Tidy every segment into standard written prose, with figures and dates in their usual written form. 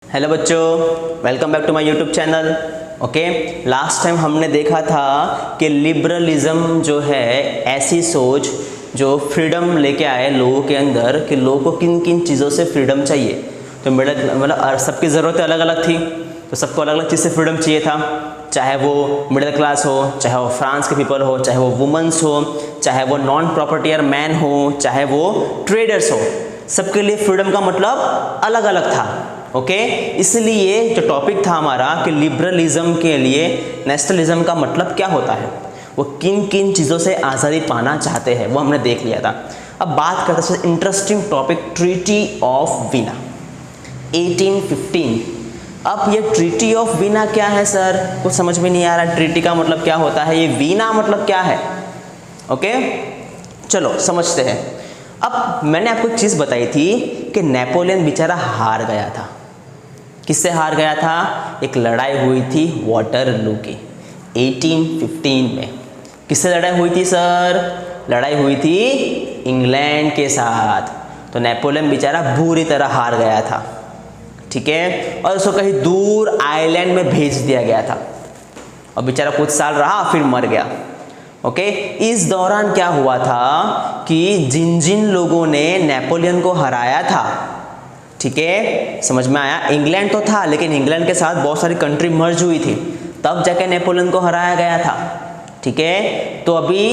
Hello बच्चों, welcome back to my YouTube channel. Okay, last time हमने देखा था कि लिबरलिज्म जो है ऐसी सोच जो फ्रीडम लेके आए लोगों के अंदर कि लोगों को किन किन चीज़ों से फ्रीडम चाहिए। तो मतलब सबकी ज़रूरतें अलग अलग थी, तो सबको अलग अलग चीज़ से फ्रीडम चाहिए था। चाहे वो मिडिल क्लास हो, चाहे वो फ्रांस के पीपल हो, चाहे वो वुमेंस हो, चाहे वो नॉन प्रॉपर्टियर मैन हो, चाहे वो ट्रेडर्स हो, सबके लिए फ्रीडम का मतलब अलग अलग था। ओके, इसलिए जो टॉपिक था हमारा कि लिबरलिज्म के लिए नेशनलिज्म का मतलब क्या होता है, वो किन किन चीज़ों से आज़ादी पाना चाहते हैं, वो हमने देख लिया था। अब बात करते हैं interesting topic, treaty of Veena 1815। अब ये ट्रीटी ऑफ वीना क्या है सर, कुछ समझ में नहीं आ रहा। ट्रीटी का मतलब क्या होता है, ये वीना मतलब क्या है। ओके, चलो समझते हैं। अब मैंने आपको एक चीज़ बताई थी कि नेपोलियन बेचारा हार गया था। किससे हार गया था? एक लड़ाई हुई थी वाटरलू की 1815 में। किससे लड़ाई हुई थी सर? लड़ाई हुई थी इंग्लैंड के साथ। तो नेपोलियन बेचारा बुरी तरह हार गया था, ठीक है, और उसको कहीं दूर आइलैंड में भेज दिया गया था और बेचारा कुछ साल रहा फिर मर गया। ओके, इस दौरान क्या हुआ था कि जिन जिन लोगों ने नेपोलियन को हराया था, ठीक है, समझ में आया। इंग्लैंड तो था लेकिन इंग्लैंड के साथ बहुत सारी कंट्री मर्ज हुई थी, तब जाके नेपोलियन को हराया गया था, ठीक है। तो अभी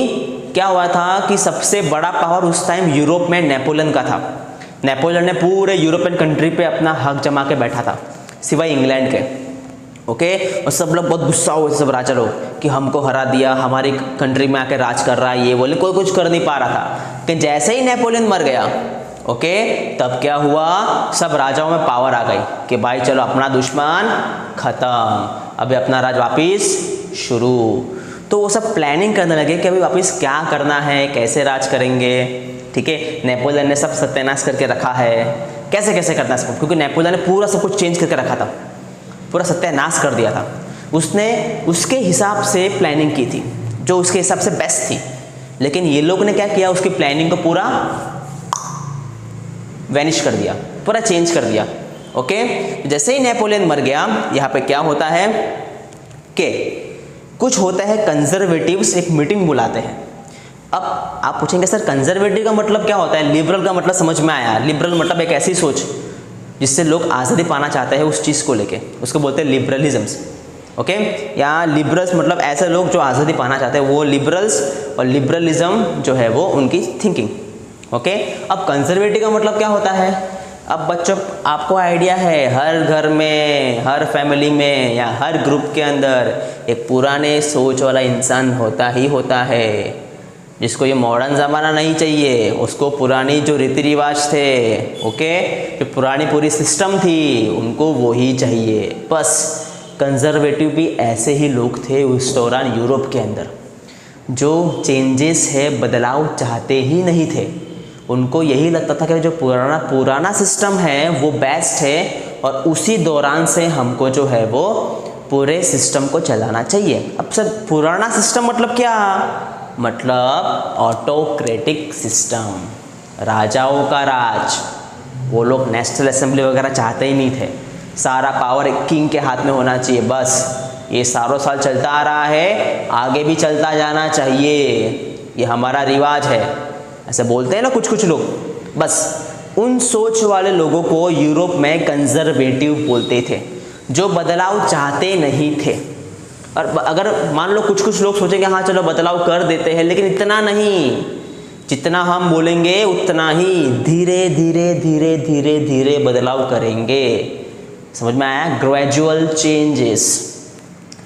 क्या हुआ था कि सबसे बड़ा पावर उस टाइम यूरोप में नेपोलियन का था। नेपोलियन ने पूरे यूरोपियन कंट्री पे अपना हक जमा के बैठा था सिवाय इंग्लैंड के। ओके, और सब लोग बहुत गुस्सा हुए, सब राजा लोग, कि हमको हरा दिया, हमारी कंट्री में आके राज कर रहा है, ये बोले। कोई कुछ कर नहीं पा रहा था कि जैसे ही नेपोलियन मर गया, ओके, तब क्या हुआ, सब राजाओं में पावर आ गई कि भाई चलो अपना दुश्मन खत्म, अभी अपना राज वापिस शुरू। तो वो सब प्लानिंग करने लगे कि अभी वापिस क्या करना है, कैसे राज करेंगे, ठीक है। नेपोलियन ने सब सत्यानाश करके रखा है, कैसे कैसे करना है सबको, क्योंकि नेपोलियन ने पूरा सब कुछ चेंज करके रखा था, पूरा सत्यानाश कर दिया था। उसने उसके हिसाब से प्लानिंग की थी जो उसके हिसाब से बेस्ट थी, लेकिन ये लोग ने क्या किया, उसकी प्लानिंग को पूरा वैनिश कर दिया, पूरा चेंज कर दिया। ओके, जैसे ही नेपोलियन मर गया, यहाँ पे क्या होता है कि कुछ होता है, कंजर्वेटिव्स एक मीटिंग बुलाते हैं। अब आप पूछेंगे सर कंजर्वेटिव का मतलब क्या होता है, लिबरल का मतलब समझ में आया। लिबरल मतलब एक ऐसी सोच जिससे लोग आज़ादी पाना चाहते हैं उस चीज़ को लेके, उसको बोलते हैं लिबरलिज्म्स। ओके, या लिबरल्स मतलब ऐसे लोग जो आज़ादी पाना चाहते हैं, वो लिबरल्स, और लिबरलिज्म जो है वो उनकी थिंकिंग। ओके, अब कंजर्वेटिव का मतलब क्या होता है? अब बच्चों आपको आइडिया है, हर घर में, हर फैमिली में या हर ग्रुप के अंदर एक पुराने सोच वाला इंसान होता ही होता है, जिसको ये मॉडर्न ज़माना नहीं चाहिए, उसको पुरानी जो रीति रिवाज थे, ओके, जो पुरानी पूरी सिस्टम थी, उनको वो ही चाहिए। बस कंजर्वेटिव भी ऐसे ही लोग थे उस दौरान यूरोप के अंदर, जो चेंजेस है, बदलाव चाहते ही नहीं थे। उनको यही लगता था कि जो पुराना सिस्टम है वो बेस्ट है और उसी दौरान से हमको जो है वो पूरे सिस्टम को चलाना चाहिए। अब सर पुराना सिस्टम मतलब क्या? मतलब ऑटोक्रेटिक सिस्टम, राजाओं का राज। वो लोग नेशनल असेंबली वगैरह चाहते ही नहीं थे, सारा पावर एक किंग के हाथ में होना चाहिए। बस ये सालों साल चलता आ रहा है, आगे भी चलता जाना चाहिए, ये हमारा रिवाज है, ऐसे बोलते हैं ना कुछ कुछ लोग। बस उन सोच वाले लोगों को यूरोप में कंजर्वेटिव बोलते थे, जो बदलाव चाहते नहीं थे। और अगर मान लो कुछ कुछ लोग सोचेंगे हाँ चलो बदलाव कर देते हैं, लेकिन इतना नहीं, जितना हम बोलेंगे उतना ही धीरे धीरे धीरे धीरे धीरे बदलाव करेंगे। समझ में आया? Gradual changes.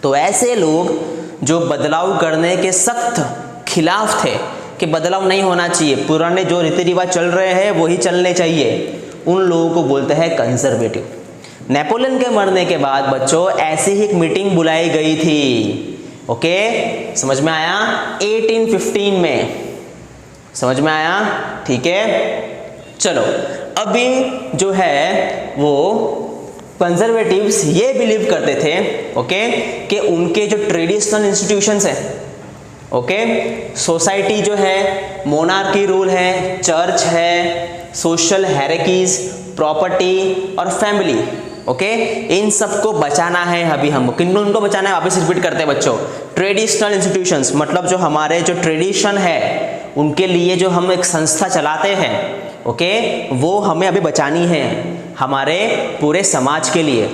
तो ऐसे लोग जो बदलाव करने के सख्त खिलाफ थे कि बदलाव नहीं होना चाहिए, पुराने जो रीति रिवाज चल रहे हैं वही चलने चाहिए, उन लोगों को बोलते हैं कंजर्वेटिव। नेपोलियन के मरने के बाद बच्चों ऐसी ही एक मीटिंग बुलाई गई थी। ओके, समझ में आया? 1815 में, समझ में आया? ठीक है, चलो अभी जो है वो कंजर्वेटिव्स ये बिलीव करते थे, ओके, कि उनके जो ट्रेडिशनल इंस्टीट्यूशंस हैं, ओके, सोसाइटी जो है, मोनार्की रूल है, चर्च है, सोशल हायरार्कीज, प्रॉपर्टी और फैमिली, ओके, इन सबको बचाना है अभी हमको। किन उनको बचाना है, वापस रिपीट करते हैं बच्चों। ट्रेडिशनल इंस्टीट्यूशंस मतलब जो हमारे जो ट्रेडिशन है उनके लिए जो हम एक संस्था चलाते हैं, ओके, वो हमें अभी बचानी है हमारे पूरे समाज के लिए,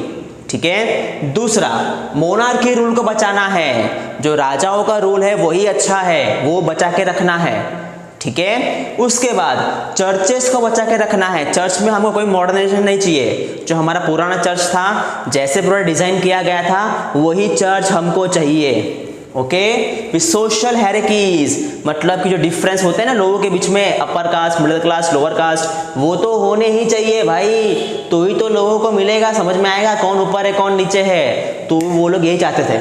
ठीक है। दूसरा, मोनार्की रूल को बचाना है, जो राजाओं का रूल है वही अच्छा है, वो बचा के रखना है, ठीक है। उसके बाद चर्चेस को बचा के रखना है। चर्च में हमको कोई मॉडर्नाइजेशन नहीं चाहिए। जो हमारा पुराना चर्च था, जैसे पूरा डिजाइन किया गया था वही चर्च हमको चाहिए, ओके। सोशल हायरार्कीज मतलब कि जो डिफरेंस होते हैं ना लोगों के बीच में, upper caste, middle class, lower caste, वो तो होने ही चाहिए भाई, तो ही तो लोगों को मिलेगा, समझ में आएगा कौन ऊपर है कौन नीचे है। तो वो लोग यही चाहते थे,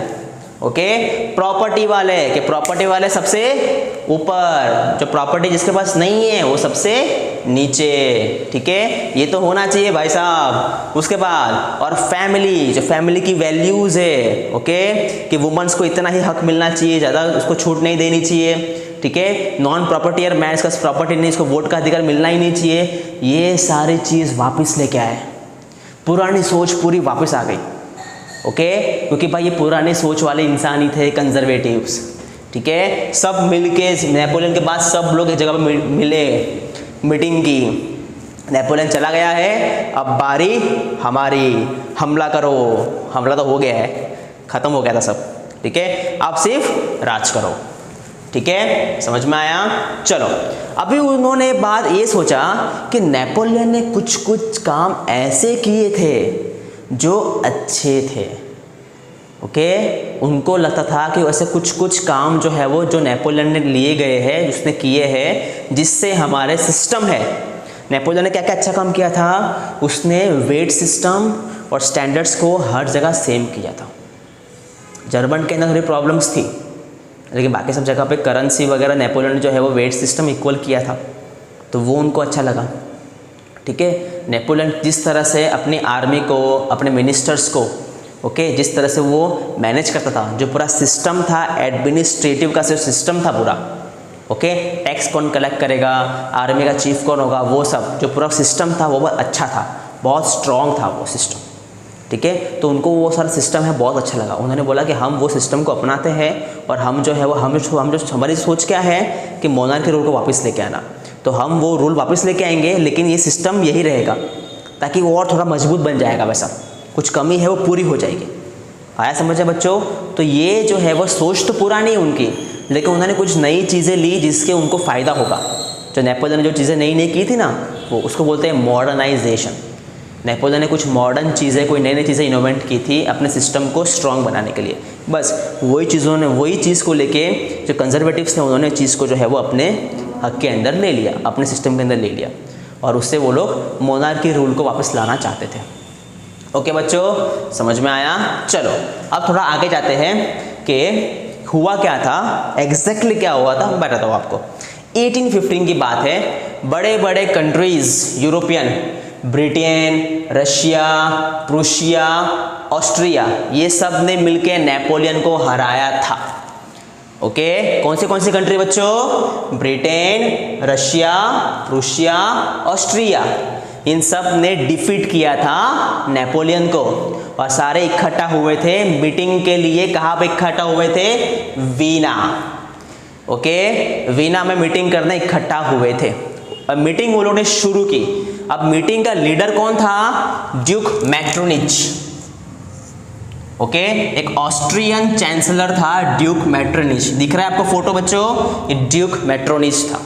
ओके। प्रॉपर्टी वाले कि प्रॉपर्टी वाले सबसे ऊपर, जो प्रॉपर्टी जिसके पास नहीं है वो सबसे नीचे, ठीक है। ये तो होना चाहिए भाई साहब। उसके बाद और फैमिली, जो फैमिली की वैल्यूज है, ओके, कि वुमेन्स को इतना ही हक मिलना चाहिए, ज़्यादा उसको छूट नहीं देनी चाहिए, ठीक है। नॉन प्रॉपर्टी और मैं इसका प्रॉपर्टी नहीं, इसको वोट का अधिकार मिलना ही नहीं चाहिए। ये सारी चीज़ वापस लेके आए, पुरानी सोच पूरी वापस आ गई, ओके। क्योंकि भाई ये पुराने सोच वाले इंसान ही थे, कंजर्वेटिव्स, ठीक है। सब मिलके नेपोलियन के बाद सब लोग एक जगह पर मिले, मीटिंग की। नेपोलियन चला गया है, अब बारी हमारी, हमला करो। हमला तो हो गया है, खत्म हो गया था सब, ठीक है। अब सिर्फ राज करो, ठीक है। समझ में आया? चलो, अभी उन्होंने बाद ये सोचा कि नेपोलियन ने कुछ कुछ काम ऐसे किए थे जो अच्छे थे, ओके। उनको लगता था कि वैसे कुछ कुछ काम जो है वो जो नेपोलियन ने लिए गए हैं, उसने किए हैं, जिससे हमारे सिस्टम है। नेपोलियन ने क्या क्या अच्छा काम किया था, उसने वेट सिस्टम और स्टैंडर्ड्स को हर जगह सेम किया था। जर्मन के अंदर थोड़ी प्रॉब्लम्स थी, लेकिन बाकी सब जगह पे करेंसी वगैरह नेपोलियन ने जो है वो वेट सिस्टम इक्वल किया था, तो वो उनको अच्छा लगा, ठीक है। नेपोलियन जिस तरह से अपनी आर्मी को, अपने मिनिस्टर्स को, ओके, जिस तरह से वो मैनेज करता था, जो पूरा सिस्टम था एडमिनिस्ट्रेटिव का जो सिस्टम था पूरा, ओके, टैक्स कौन कलेक्ट करेगा, आर्मी का चीफ कौन होगा, वो सब जो पूरा सिस्टम था वो बहुत अच्छा था, बहुत स्ट्रॉन्ग था वो सिस्टम, ठीक है। तो उनको वो सारा सिस्टम है बहुत अच्छा लगा। उन्होंने बोला कि हम वो सिस्टम को अपनाते हैं और हम जो है वो हम जो हमारी सोच क्या है कि मोनार्की रूल को वापस लेके आना, तो हम वो रूल वापस लेके आएंगे, लेकिन ये सिस्टम यही रहेगा ताकि वो और थोड़ा मजबूत बन जाएगा, वैसा कुछ कमी है वो पूरी हो जाएगी। आया समझ है बच्चों? तो ये जो है वो सोच तो पुरानी है उनकी, लेकिन उन्होंने कुछ नई चीज़ें ली जिसके उनको फ़ायदा होगा। जो नेपोलियन ने जो चीज़ें नई नई की थी ना, वो उसको बोलते हैं मॉडर्नाइजेशन। नेपोलियन ने कुछ मॉडर्न चीज़ें, कोई नई नई चीज़ें इनोवेट की थी अपने सिस्टम को स्ट्रॉन्ग बनाने के लिए। बस वही चीज़ों ने, वही चीज़ को लेके जो कंजर्वेटिव्स थे उन्होंने चीज़ को जो है वो अपने हक के अंदर ले लिया, अपने सिस्टम के अंदर ले लिया, और उससे वो लोग मोनार्की रूल को वापस लाना चाहते थे। ओके बच्चों, समझ में आया? चलो अब थोड़ा आगे जाते हैं कि हुआ क्या था, एग्जैक्टली क्या हुआ था, मैं बताता हूँ आपको। 1815 की बात है। बड़े बड़े countries European, Britain, Russia, Prussia, Austria, ये सब ने मिलकर नेपोलियन को हराया था। ओके, कौन सी कंट्री बच्चों? ब्रिटेन, रशिया, प्रूशिया, ऑस्ट्रिया, इन सब ने डिफीट किया था नेपोलियन को, और सारे इकट्ठा हुए थे मीटिंग के लिए। कहाँ पे इकट्ठा हुए थे? वीना। ओके, वीना में मीटिंग करने इकट्ठा हुए थे। अब मीटिंग वो लोगों ने शुरू की। अब मीटिंग का लीडर कौन था? ड्यूक मेटरनिच। ओके, एक ऑस्ट्रियन चांसलर था ड्यूक मेटरनिच। दिख रहा है आपको फोटो बच्चों? ये ड्यूक मेटरनिच था।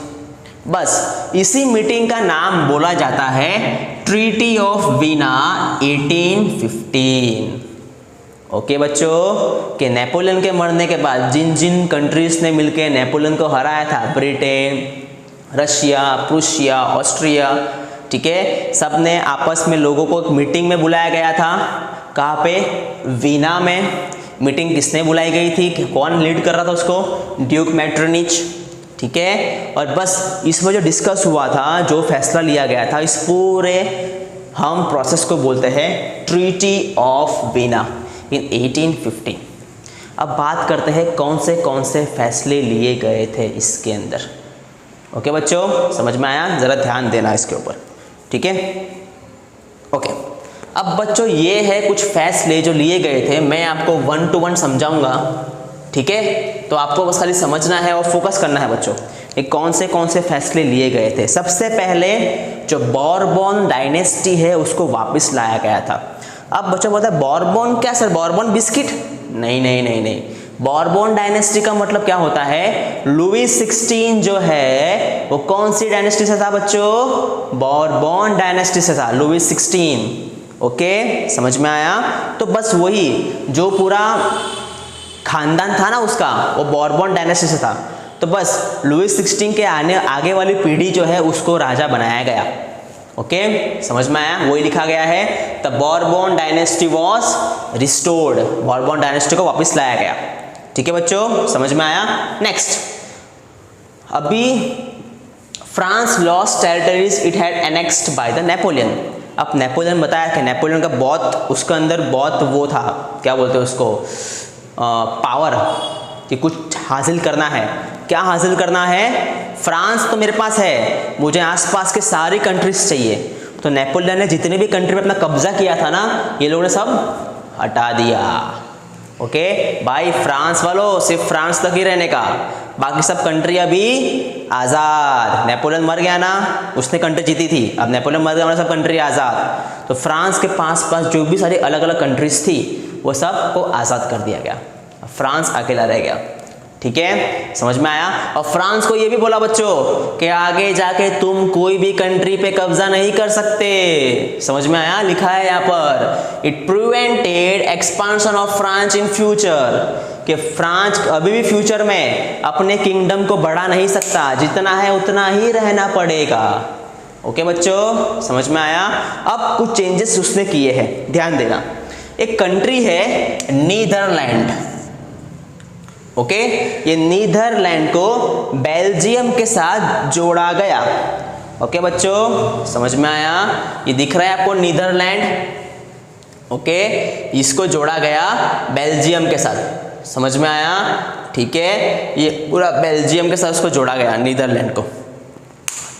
बस इसी मीटिंग का नाम बोला जाता है ट्रीटी ऑफ वीना 1815। ओके बच्चों, कि नेपोलियन के मरने के बाद जिन जिन कंट्रीज ने मिलकर नेपोलियन को हराया था, ब्रिटेन, रशिया, प्रूशिया, ऑस्ट्रिया, ठीक है, सब ने आपस में लोगों को एक मीटिंग में बुलाया गया था। कहाँ पे? वीना में। मीटिंग किसने बुलाई गई थी? कौन लीड कर रहा था उसको? ड्यूक मेटरनिच, ठीक है। और बस इसमें जो डिस्कस हुआ था, जो फैसला लिया गया था, इस पूरे हम प्रोसेस को बोलते हैं ट्रीटी ऑफ वीना इन 1815। अब बात करते हैं कौन से फैसले लिए गए थे इसके अंदर। ओके बच्चों, समझ में आया? ज़रा ध्यान देना इसके ऊपर, ठीक है। ओके, अब बच्चों ये है कुछ फैसले जो लिए गए थे, मैं आपको 1 to 1 समझाऊंगा, ठीक है। तो आपको बस खाली समझना है और फोकस करना है बच्चों, ये कौन से फैसले लिए गए थे। सबसे पहले जो बॉरबन डायनेस्टी है उसको वापस लाया गया था। अब बच्चों बोलते हैं बॉरबन क्या सर, बॉरबन बिस्किट? नहीं नहीं नहीं नहीं, बॉरबन डायनेस्टी का मतलब क्या होता है, लुई 16 जो है वो कौन सी डायनेस्टी से था बच्चों, बॉरबन डायनेस्टी से था, लुई 16। ओके, समझ में आया। तो बस वही जो पूरा खानदान था ना उसका, वो बॉरबन डायनेस्टी से था। तो बस लुई 16 के आगे वाली पीढ़ी जो है उसको राजा बनाया गया। ओके, समझ में आया, वही लिखा गया है, the Bourbon dynasty was restored, Bourbon dynasty को वापस लाया गया। ठीक है बच्चों, समझ में आया। नेक्स्ट, अभी France lost territories it had annexed by the Napoleon. अब नेपोलियन बताया कि नेपोलियन का बहुत उसके अंदर बहुत वो था, क्या बोलते हैं उसको, पावर, कि कुछ हासिल करना है। क्या हासिल करना है, फ्रांस तो मेरे पास है, मुझे आसपास के सारी कंट्रीज चाहिए। तो नेपोलियन ने जितने भी कंट्री पे अपना कब्जा किया था ना, ये लोगों ने सब हटा दिया। ओके भाई, फ्रांस वालों सिर्फ फ्रांस तक ही रहने का, बाकी सब कंट्री अभी आज़ाद। नेपोलियन मर गया ना, उसने कंट्री जीती थी, अब नेपोलियन मर गया, सब कंट्री आज़ाद। तो फ्रांस के पास जो भी सारी अलग अलग कंट्रीज थी वो सब को आज़ाद कर दिया गया, फ्रांस अकेला रह गया। ठीक है, समझ में आया। और फ्रांस को ये भी बोला बच्चों कि आगे जाके तुम कोई भी कंट्री पे कब्जा नहीं कर सकते। समझ में आया, लिखा है यहाँ पर, it prevented expansion of France in future, कि फ्रांस अभी भी फ्यूचर में अपने किंगडम को बढ़ा नहीं सकता, जितना है उतना ही रहना पड़ेगा। ओके बच्चों, समझ में आया। अब कुछ चेंजेस उसने किए हैं, ध्यान देना। एक कंट्री है नीदरलैंड। ओके, ये नीदरलैंड को बेल्जियम के साथ जोड़ा गया। ओके बच्चों, समझ में आया। ये दिख रहा है आपको नीदरलैंड, ओके, इसको जोड़ा गया बेल्जियम के साथ, समझ में आया। ठीक है, ये पूरा बेल्जियम के साथ उसको जोड़ा गया, नीदरलैंड को।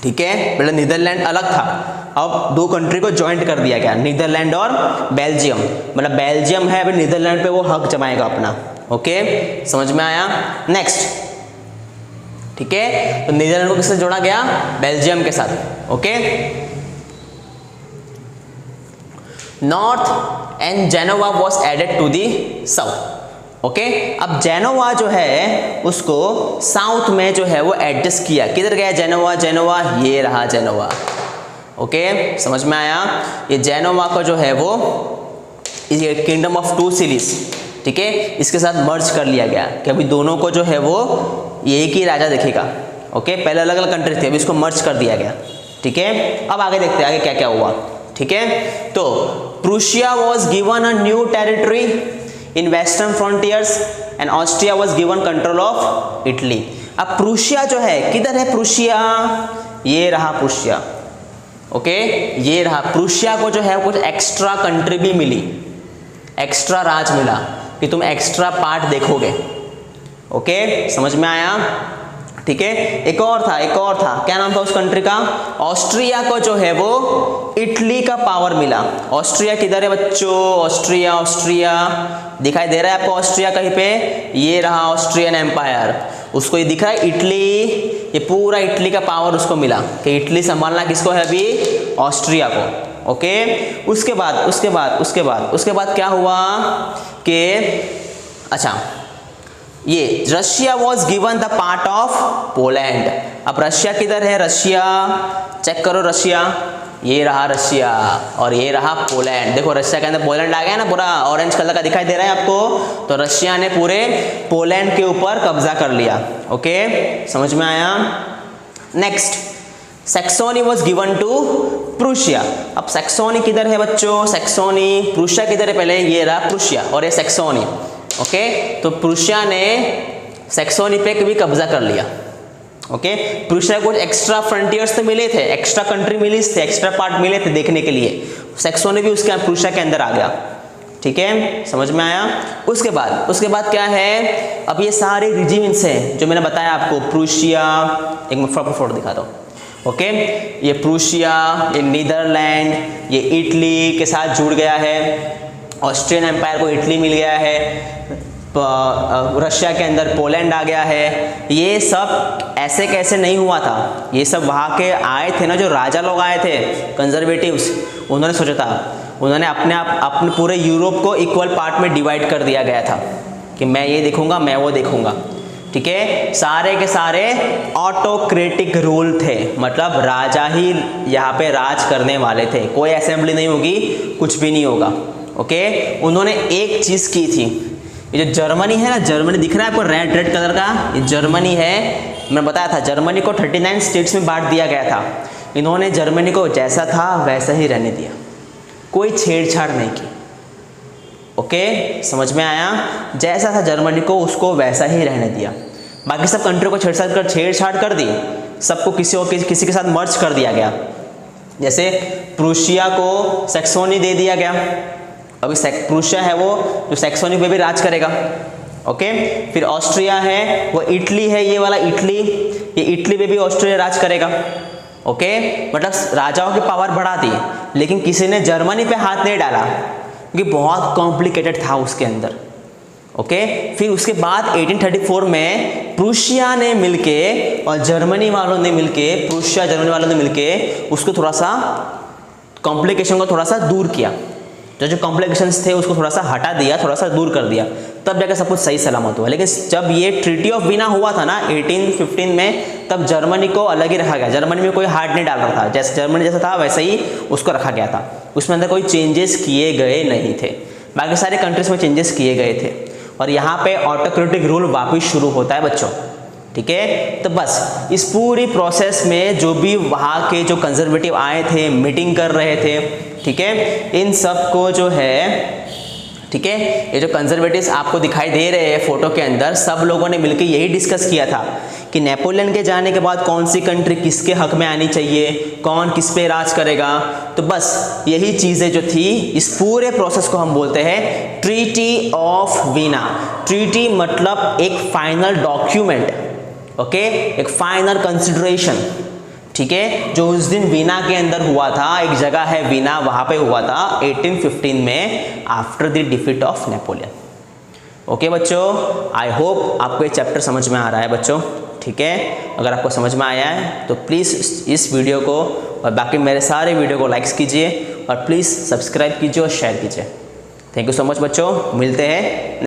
ठीक है, पहले नीदरलैंड अलग था, अब दो कंट्री को ज्वाइंट कर दिया गया, नीदरलैंड और बेल्जियम। मतलब बेल्जियम है, अभी नीदरलैंड पे वो हक जमाएगा अपना। ओके, समझ में आया। नेक्स्ट, ठीक है, तो नीदरलैंड को किससे जोड़ा गया, बेल्जियम के साथ। Okay, north and Genoa was added to the south. Okay, अब जेनोवा जो है उसको साउथ में जो है वो एडजस्ट किया। किधर गया जेनोवा, जेनोवा ये रहा जेनोवा। ओके, समझ में आया। ये जेनोवा का जो है वो ये किंगडम ऑफ टू सिटीज, ठीक है, इसके साथ मर्ज कर लिया गया कि अभी दोनों को जो है वो एक ही राजा दिखेगा। ओके, पहले अलग अलग कंट्री थी, अभी इसको मर्ज कर दिया गया। ठीक है, अब आगे देखते हैं आगे क्या क्या हुआ। ठीक है, तो Prussia was given a new territory in western frontiers and Austria was given control of Italy. अब प्रूशिया जो है, किधर है प्रूशिया, ये रहा प्रूशिया। ओके, ये रहा प्रूशिया को जो है कुछ एक्स्ट्रा कंट्री भी मिली, एक्स्ट्रा राज मिला कि तुम एक्स्ट्रा पार्ट देखोगे। ओके, समझ में आया। ठीक है, एक और था, क्या नाम था उस कंट्री का, ऑस्ट्रिया को जो है वो इटली का पावर मिला। ऑस्ट्रिया किधर है बच्चों, ऑस्ट्रिया, ऑस्ट्रिया दिखाई दे रहा है आपको, ऑस्ट्रिया कहीं पे, ये रहा ऑस्ट्रियन एम्पायर, उसको ये दिख रहा है इटली, ये पूरा इटली का पावर उसको मिला कि इटली संभालना किसको है अभी, ऑस्ट्रिया को। ओके, उसके बाद क्या हुआ कि अच्छा, ये Russia was given the part of Poland. अब रशिया किधर है, रशिया चेक करो, रशिया ये रहा रशिया और ये रहा पोलैंड। देखो रशिया के अंदर पोलैंड आ गया ना, पूरा ऑरेंज कलर का दिखाई दे रहा है आपको। तो रशिया ने पूरे पोलैंड के ऊपर कब्जा कर लिया। ओके, समझ में आया। Next, Saxony was given to Prussia. अब सैक्सोनी किधर है बच्चों, सैक्सोनी, प्रूशिया किधर है, पहले ये रहा प्रूशिया और ये सैक्सोनी। ओके, तो प्रूशिया ने सैक्सोनी पे भी कब्जा कर लिया। ओके, प्रूशिया को एक्स्ट्रा फ्रंटियर्स तो मिले थे, एक्स्ट्रा कंट्री मिली थे, एक्स्ट्रा पार्ट मिले थे देखने के लिए, सैक्सोनी भी उसके प्रूशिया के अंदर आ गया। ठीक है, समझ में आया। उसके बाद क्या है, अब ये सारे रिजिमेंट्स हैं जो मैंने बताया आपको, प्रूशिया, एक मैं फोटो दिखाता हूँ, ओके, ये प्रूशिया, ये नीदरलैंड, ये इटली के साथ जुड़ गया है, ऑस्ट्रियन एम्पायर को इटली मिल गया है, रशिया के अंदर पोलैंड आ गया है। ये सब ऐसे कैसे नहीं हुआ था, ये सब वहाँ के आए थे ना, जो राजा लोग आए थे कंजर्वेटिव्स, उन्होंने सोचा था, उन्होंने अपने पूरे यूरोप को इक्वल पार्ट में डिवाइड कर दिया गया था कि मैं ये देखूंगा, मैं वो देखूंगा। ठीक है, सारे के सारे ऑटोक्रेटिक रूल थे, मतलब राजा ही यहाँ पे राज करने वाले थे, कोई असेंबली नहीं होगी, कुछ भी नहीं होगा। ओके, उन्होंने एक चीज़ की थी, ये जो जर्मनी है ना, जर्मनी दिख रहा है आपको रेड रेड कलर का, ये जर्मनी है। मैं बताया था जर्मनी को 39 स्टेट्स में बांट दिया गया था। इन्होंने जर्मनी को जैसा था वैसा ही रहने दिया, कोई छेड़छाड़ नहीं की। ओके, समझ में आया? जैसा था जर्मनी को, उसको वैसा ही रहने दिया। बाकी सब कंट्री को छेड़छाड़ कर दी, सबको किसी के साथ मर्ज कर दिया गया। जैसे प्रूशिया को सैक्सोनी दे दिया गया, अभी प्रूशिया है वो जो सैक्सोनी पे भी राज करेगा। ओके, फिर ऑस्ट्रिया है, वो इटली है, ये वाला इटली, ये इटली पे भी ऑस्ट्रिया राज करेगा। ओके, मतलब राजाओं की पावर बढ़ा दी, लेकिन किसी ने जर्मनी पे हाथ नहीं डाला क्योंकि बहुत कॉम्प्लिकेटेड था उसके अंदर। ओके, फिर उसके बाद 1834 में प्रूशिया ने मिलके और जर्मनी वालों ने मिलके, प्रूशिया जर्मनी वालों ने मिलके उसको थोड़ा सा कॉम्प्लिकेशन को थोड़ा सा दूर किया, जो कॉम्प्लिकेशंस थे उसको थोड़ा सा हटा दिया, थोड़ा सा दूर कर दिया, तब जाकर सब कुछ सही सलामत हुआ। लेकिन जब ये ट्रीटी ऑफ वीना हुआ था ना 1815 में, तब जर्मनी को अलग ही रखा गया, जर्मनी में कोई हाथ नहीं डाल रहा था, जैसे जर्मनी जैसा था वैसे ही उसको रखा गया था, उसमें अंदर कोई चेंजेस किए गए नहीं थे। बाकी सारे कंट्रीज में चेंजेस किए गए थे, और यहाँ पे ऑटोक्रेटिक रूल वापस शुरू होता है बच्चों। ठीक है, तो बस इस पूरी प्रोसेस में जो भी वहाँ के जो कंजर्वेटिव आए थे, मीटिंग कर रहे थे, ठीक है, इन सब को जो है, ठीक है, ये जो कंजर्वेटिव्स आपको दिखाई दे रहे हैं फोटो के अंदर, सब लोगों ने मिलकर यही डिस्कस किया था कि नेपोलियन के जाने के बाद कौन सी कंट्री किसके हक में आनी चाहिए, कौन किस पे राज करेगा। तो बस यही चीज़ें जो थी, इस पूरे प्रोसेस को हम बोलते हैं ट्रीटी ऑफ वीना। ट्रीटी मतलब एक फाइनल डॉक्यूमेंट, ओके, एक फाइनल कंसिडरेशन, ठीक है, जो उस दिन वीना के अंदर हुआ था, एक जगह है वीना, वहां पे हुआ था 1815 में, after the defeat of Napoleon. Okay बच्चों, आई होप आपको ये चैप्टर समझ में आ रहा है बच्चों। ठीक है, अगर आपको समझ में आया है तो प्लीज़ इस वीडियो को और बाकी मेरे सारे वीडियो को लाइक्स कीजिए, और प्लीज़ सब्सक्राइब कीजिए और शेयर कीजिए। थैंक यू सो मच बच्चों, मिलते हैं।